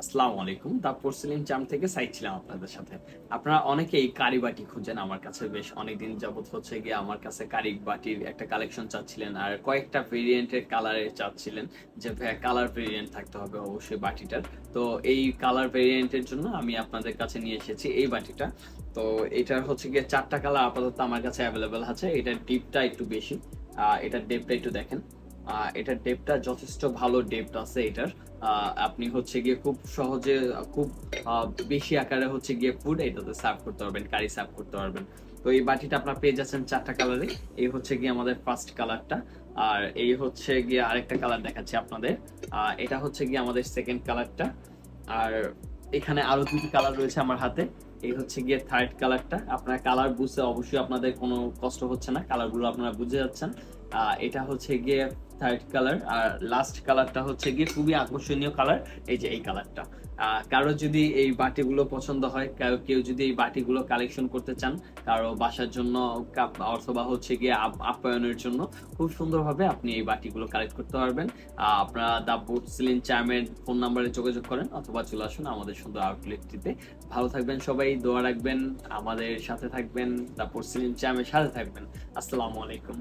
আসসালামু আলাইকুম। দা porcelain charm থেকে সাইদ ছিলাম আপনাদের সাথে। আপনারা অনেকেই কারি বাটি খুঁজেন। আমার কাছে বেশ অনেকদিন যাবৎ হচ্ছে গিয়ে আমার কাছে কারি বাটির একটা কালেকশন চাচ্ছিলেন। আর কয়েকটা ভেরিয়েন্টের কালারে চাচ্ছিলেন যে ভাইয়া কালার ভেরিয়েন্ট থাকতে হবে অবশ্যই বাটিটার। তো এই কালার ভেরিয়েন্টের জন্য আমি আপনাদের কাছে নিয়ে এসেছি এই বাটিটা। তো এটার হচ্ছে গিয়ে ৪ টা কালার আপাতত আমার কাছে এভেলেবল আছে। এটার ডিপটা একটু বেশি। এটার ডেপথটা একটু দেখেন। এটার ডেপথটা যথেষ্ট ভালো ডেপথ আছে এটার। আপনি হচ্ছে গিয়ে খুব সহজে খুব বেশি আকারে হচ্ছে গিয়ে ফুড এটাতে সার্ভ করতে পারবেন, কারি সার্ভ করতে পারবেন। তো এই বাটিটা আপনার পেয়ে যাচ্ছেন ৪ টা কালারে। এই হচ্ছে গিয়ে আমাদের ফার্স্ট কালারটা। আর এই হচ্ছে গিয়ে আরেকটা কালার দেখাচ্ছি আপনাদের। এটা হচ্ছে গিয়ে আমাদের সেকেন্ড কালারটা। আর এখানে আরো ২টি কালার রয়েছে আমার হাতে। এই হচ্ছে গিয়ে থার্ড কালারটা। আপনারা কালার বুঝতে অবশ্যই আপনাদের কোনো কষ্ট হচ্ছে না। কালারগুলো আপনারা বুঝে যাচ্ছেন। এটা হচ্ছে গিয়ে থার্ড কালার। আর লাস্ট কালারটা হচ্ছে গিয়ে খুবই আকর্ষণীয় কালার। এই যে এই কালারটা। কারো যদি এই বাটিগুলো পছন্দ হয়, কেউ যদি এই বাটিগুলো কালেকশন করতে চান, কারো বাসার জন্য অথবা হচ্ছে গিয়ে আপ্যায়নের জন্য, খুব সুন্দরভাবে আপনি এই বাটিগুলো কালেক্ট করতে পারবেন। আপনারা দা পোর্সেলিন চার্মের ফোন নাম্বারে যোগাযোগ করেন অথবা চলে আসুন আমাদের সুন্দর আউটলেটটিতে। ভালো থাকবেন সবাই, দোয়া রাখবেন, আমাদের সাথে থাকবেন, দা পোর্সেলিন চার্মের সাথে থাকবেন। আসসালামু আলাইকুম।